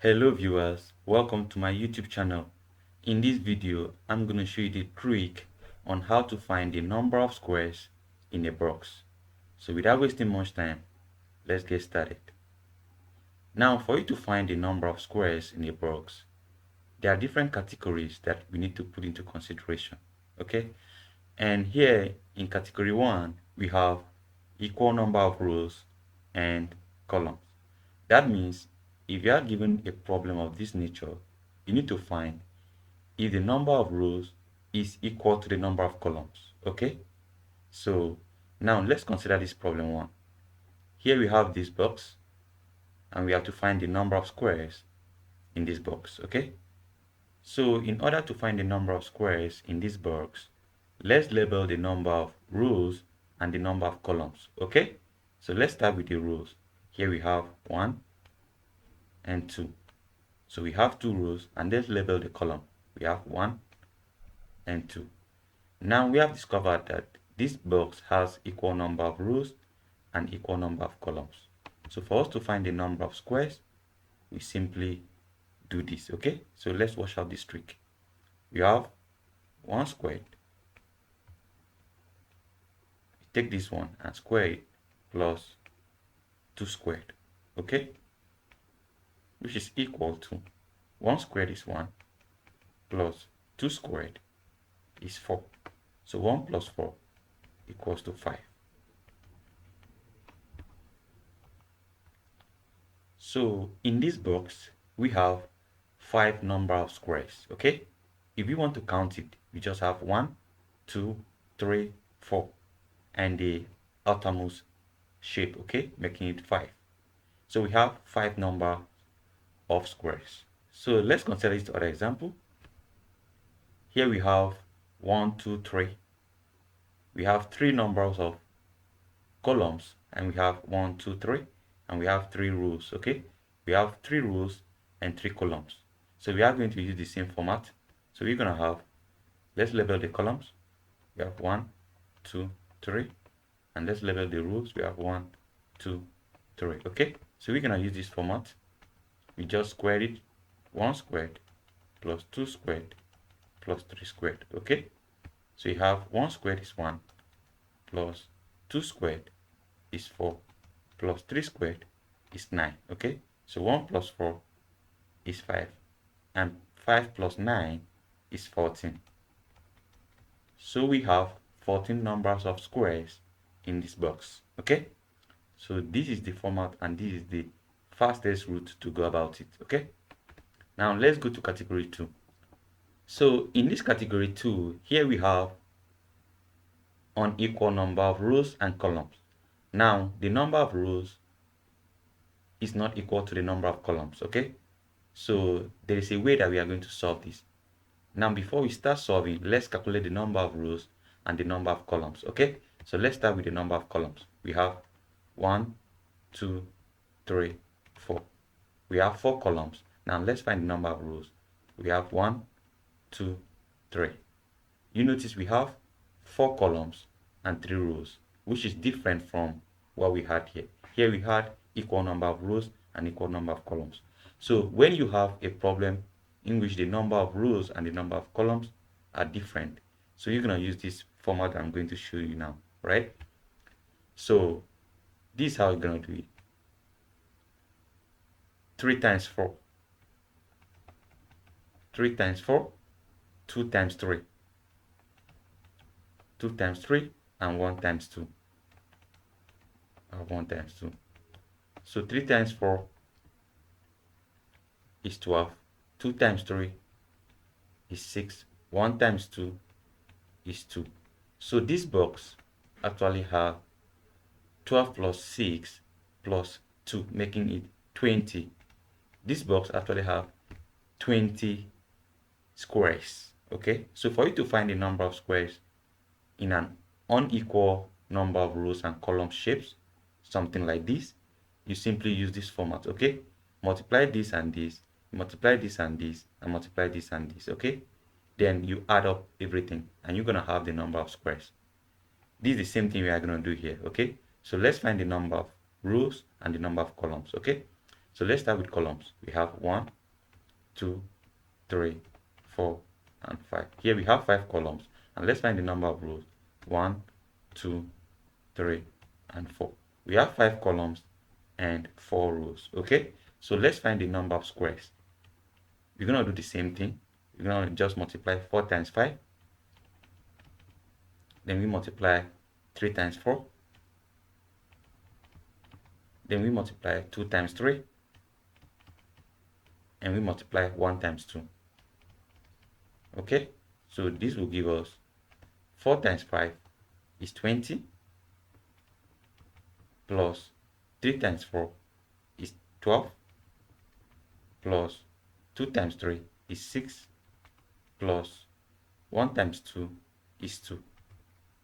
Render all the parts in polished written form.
Hello viewers, welcome to my YouTube channel. In this video, I'm going to show you the trick on how to find the number of squares in a box. So without wasting much time, let's get started. Now for you to find the number of squares in a box, there are different categories that we need to put into consideration. Okay, and here in category 1, we have equal number of rows and columns. That means if you are given a problem of this nature, you need to find if the number of rows is equal to the number of columns. Okay, so now let's consider this problem 1. Here we have this box and we have to find the number of squares in this box. Okay, so in order to find the number of squares in this box, let's label the number of rows and the number of columns. Okay, so let's start with the rows. Here we have 1 and 2. So we have 2 rows, and let's label the column. We have 1 and 2. Now we have discovered that this box has equal number of rows and equal number of columns. So for us to find the number of squares, we simply do this. Okay, so let's wash out this trick. We have 1 squared. We take this one and square it plus 2 squared. Okay, which is equal to 1 squared is 1 plus 2 squared is 4. So 1 plus 4 equals to 5. So in this box, we have 5 number of squares. Okay, if we want to count it, we just have 1, 2, 3, 4, and the outermost shape, okay, making it 5. So we have 5 number of squares. So let's consider this other example. Here we have 1, 2, 3. We have 3 numbers of columns, and we have 1, 2, 3, and we have 3 rows. Okay, we have 3 rows and 3 columns. So we are going to use the same format. So we're going to have, let's label the columns. We have 1, 2, 3, and let's label the rows. We have 1, 2, 3. Okay, so we're going to use this format. We just square it. 1 squared plus 2 squared plus 3 squared. Okay, so you have 1 squared is 1 plus 2 squared is 4 plus 3 squared is 9. Okay, so 1 plus 4 is 5, and 5 plus 9 is 14. So we have 14 numbers of squares in this box. Okay, so this is the format, and this is the fastest route to go about it. Okay, now let's go to category 2. So in this category 2, here we have unequal number of rows and columns. Now the number of rows is not equal to the number of columns. Okay, so there is a way that we are going to solve this. Now before we start solving, let's calculate the number of rows and the number of columns. Okay, so let's start with the number of columns. We have 1, 2, 3, 4. We have 4 columns. Now let's find the number of rows. We have 1, 2, 3. You notice we have 4 columns and 3 rows, which is different from what we had here. Here we had equal number of rows and equal number of columns. So when you have a problem in which the number of rows and the number of columns are different, so you're going to use this format I'm going to show you now, right? So this is how you're going to do it. 3 times 4. 3 times 4, 2 times 3. 2 times 3, and 1 times 2. 1 times 2. So 3 times 4 is 12. 2 times 3 is 6. 1 times 2 is 2. So this box actually have 12 plus 6 plus 2, making it 20. This box actually have 20 squares. Okay, so for you to find the number of squares in an unequal number of rows and column shapes, something like this, you simply use this format. Okay, multiply this and this, multiply this and this, and multiply this and this. Okay, then you add up everything and you're gonna have the number of squares. This is the same thing we are going to do here. Okay, so let's find the number of rows and the number of columns. Okay, So let's start with columns. We have 1, 2, 3, 4, and 5. Here we have 5 columns, and let's find the number of rows. 1, 2, 3, and 4. We have 5 columns and 4 rows. Okay, so let's find the number of squares. We're gonna do the same thing. We're gonna just multiply 4 times 5. Then we multiply 3 times 4. Then we multiply 2 times 3. And we multiply 1 times 2. Okay, so this will give us 4 times 5 is 20, plus 3 times 4 is 12, plus 2 times 3 is 6, plus 1 times 2 is 2.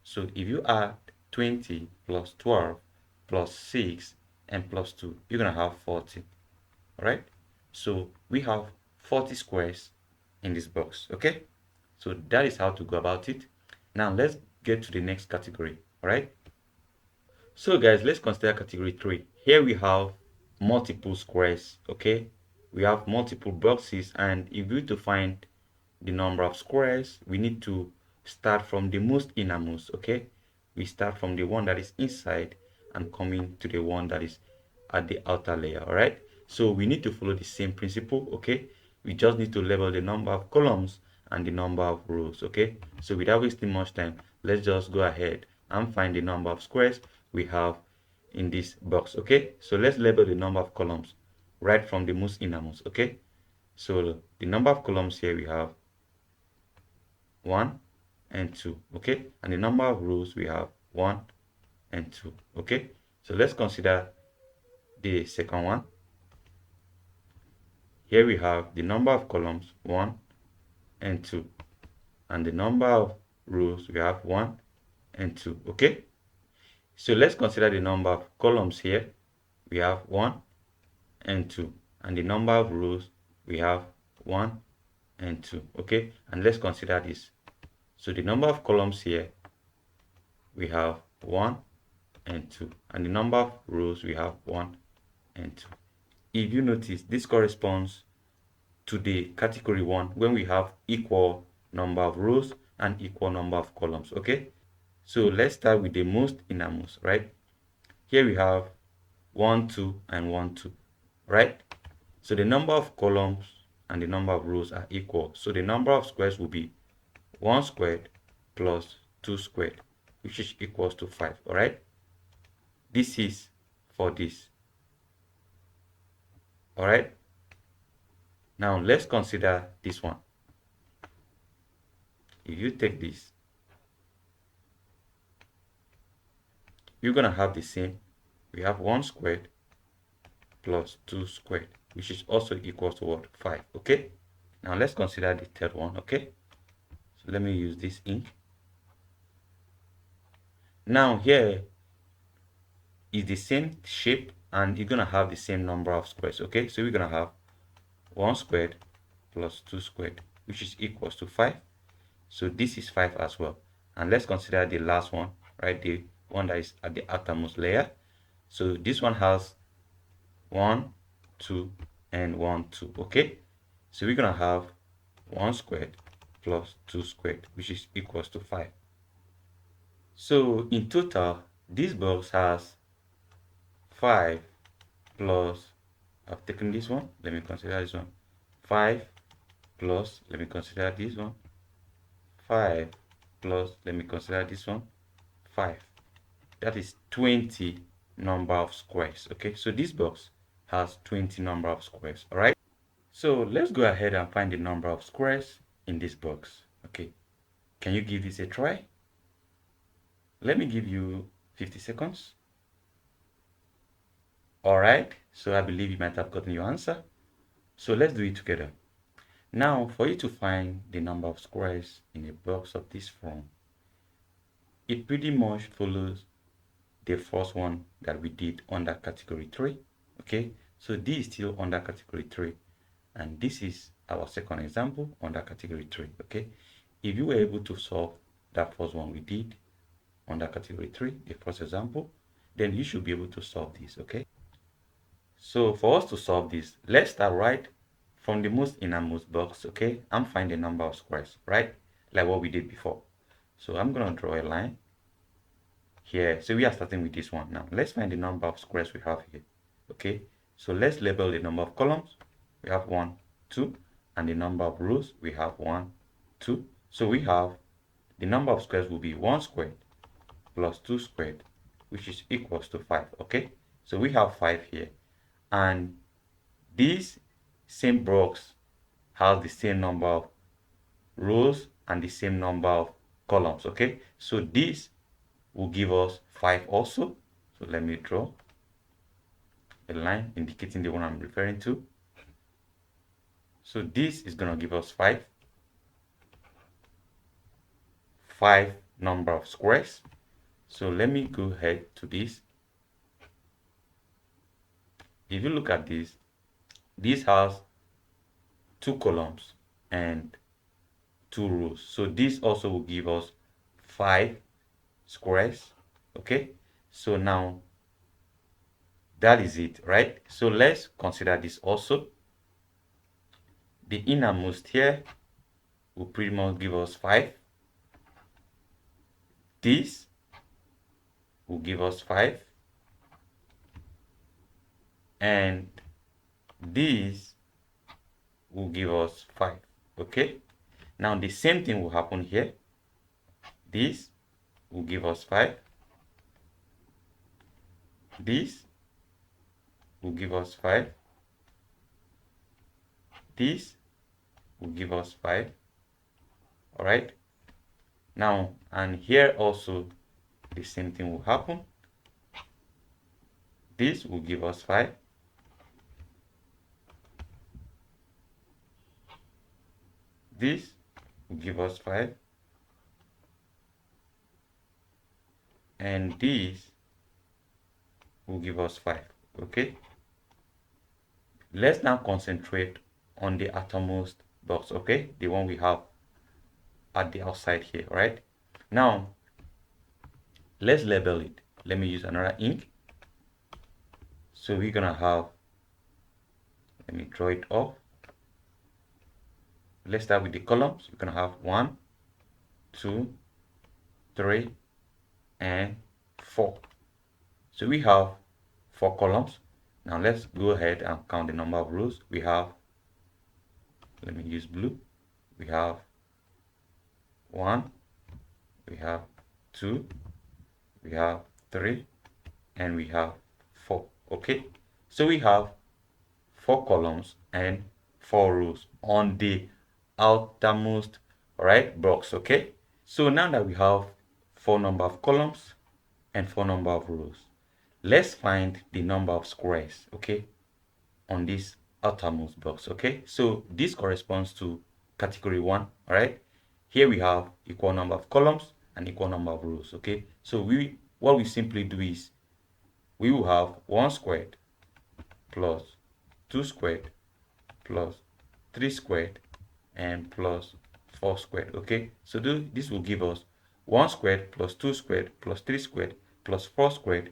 So if you add 20 plus 12 plus 6 and plus 2, you're going to have 40. Alright, so we have 40 squares in this box. Okay, so that is how to go about it. Now let's get to the next category. Alright, so guys, let's consider category 3. Here we have multiple squares. Okay, we have multiple boxes, and if we need to find the number of squares, we need to start from the most innermost. Okay, we start from the one that is inside and coming to the one that is at the outer layer. All right, so we need to follow the same principle. Okay, we just need to label the number of columns and the number of rows. Okay, so without wasting much time, let's just go ahead and find the number of squares we have in this box. Okay, so let's label the number of columns right from the most innermost. Okay, so the number of columns here we have 1 and 2. Okay, and the number of rows we have 1 and 2. Okay, so let's consider the second one. Here we have the number of columns 1 and 2, and the number of rows we have 1 and 2. Okay, so let's consider the number of columns here. We have 1 and 2, and the number of rows we have 1 and 2. Okay, and let's consider this. So the number of columns here we have 1 and 2, and the number of rows we have 1 and 2. If you notice, this corresponds to the category 1 when we have equal number of rows and equal number of columns. Okay, so let's start with the most innermost. Right, here we have 1, 2, and 1, 2. Right, so the number of columns and the number of rows are equal, so the number of squares will be 1 squared plus 2 squared, which is equals to 5. All right, this is for this. All right, now let's consider this one. If you take this, you're gonna have the same. We have 1 squared plus 2 squared, which is also equals to what? 5. Okay, now let's consider the third one. Okay, so let me use this ink. Now here is the same shape, and you're gonna have the same number of squares. Okay, so we're gonna have 1 squared plus 2 squared, which is equals to 5. So this is 5 as well. And let's consider the last one, right? The one that is at the outermost layer. So this one has 1, 2, and 1, 2. Okay, so we're gonna have 1 squared plus 2 squared, which is equals to 5. So in total, this box has 5 plus, I've taken this one, let me consider this one, 5 plus, let me consider this one, 5 plus, let me consider this one, 5. That is 20 number of squares. Okay, so this box has 20 number of squares. All right, so let's go ahead and find the number of squares in this box. Okay, can you give this a try? Let me give you 50 seconds. All right, so I believe you might have gotten your answer. So let's do it together. Now, for you to find the number of squares in a box of this form, it pretty much follows the first one that we did under category 3. Okay, so this is still under category 3, and this is our second example under category 3. Okay, if you were able to solve that first one we did under category 3, the first example, then you should be able to solve this. Okay, So for us to solve this, let's start right from the most innermost box. Okay, I'm finding number of squares, right? Like what we did before. So I'm gonna draw a line here. So we are starting with this one now. Let's find the number of squares we have here. Okay, so let's label the number of columns. We have 1, 2, and the number of rows we have 1, 2. So we have the number of squares will be 1 squared plus 2 squared, which is equals to 5. Okay, so we have 5 here, and this same box has the same number of rows and the same number of columns. Okay, so this will give us 5 also. So let me draw a line indicating the one I'm referring to. So this is going to give us 5 number of squares. So let me go ahead to this. If you look at this has 2 columns and 2 rows. So this also will give us 5 squares. Okay, so now that is it, right? So let's consider this also. The innermost here will pretty much give us 5. This will give us 5, and this will give us 5. Okay, now the same thing will happen here. This will give us 5. This will give us 5. This will give us 5. All right, now and here also the same thing will happen. This will give us 5. This will give us 5. And this will give us 5. Okay, let's now concentrate on the outermost box. Okay, the one we have at the outside here. Right, now let's label it. Let me use another ink. So we're gonna have, let me draw it off. Let's start with the columns. We're gonna have 1, 2, 3, and 4. So we have 4 columns. Now let's go ahead and count the number of rows. We have, let me use blue. We have 1, we have 2, we have 3, and we have 4. Okay, so we have 4 columns and 4 rows on the outermost right box. Okay, so now that we have 4 number of columns and 4 number of rows, let's find the number of squares, okay, on this outermost box. Okay, so this corresponds to category 1. All right, here we have equal number of columns and equal number of rows. Okay, so what we simply do is we will have 1 squared plus 2 squared plus 3 squared and plus 4 squared. Okay, so this will give us 1 squared plus 2 squared plus 3 squared plus 4 squared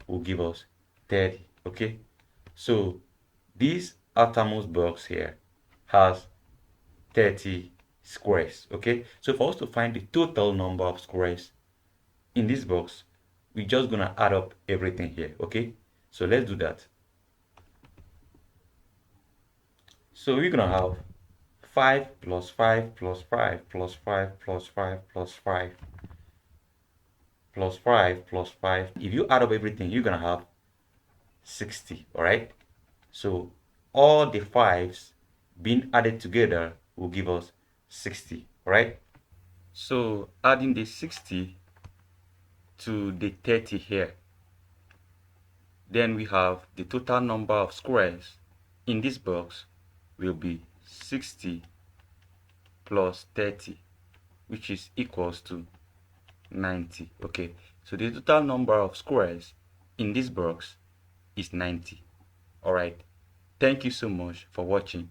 will give us 30. Okay, so this outermost box here has 30 squares. Okay, so for us to find the total number of squares in this box, we're just gonna add up everything here. Okay, so let's do that. So we're gonna have 5 plus 5 plus 5 plus 5 plus 5 plus 5 plus 5 plus 5. If you add up everything, you're gonna have 60. All right, so all the 5s being added together will give us 60. All right, so adding the 60 to the 30 here, then we have the total number of squares in this box will be 60 plus 30, which is equals to 90. Okay, so the total number of squares in this box is 90. All right, thank you so much for watching,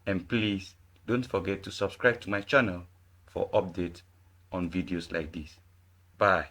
and please don't forget to subscribe to my channel for updates on videos like this. Bye.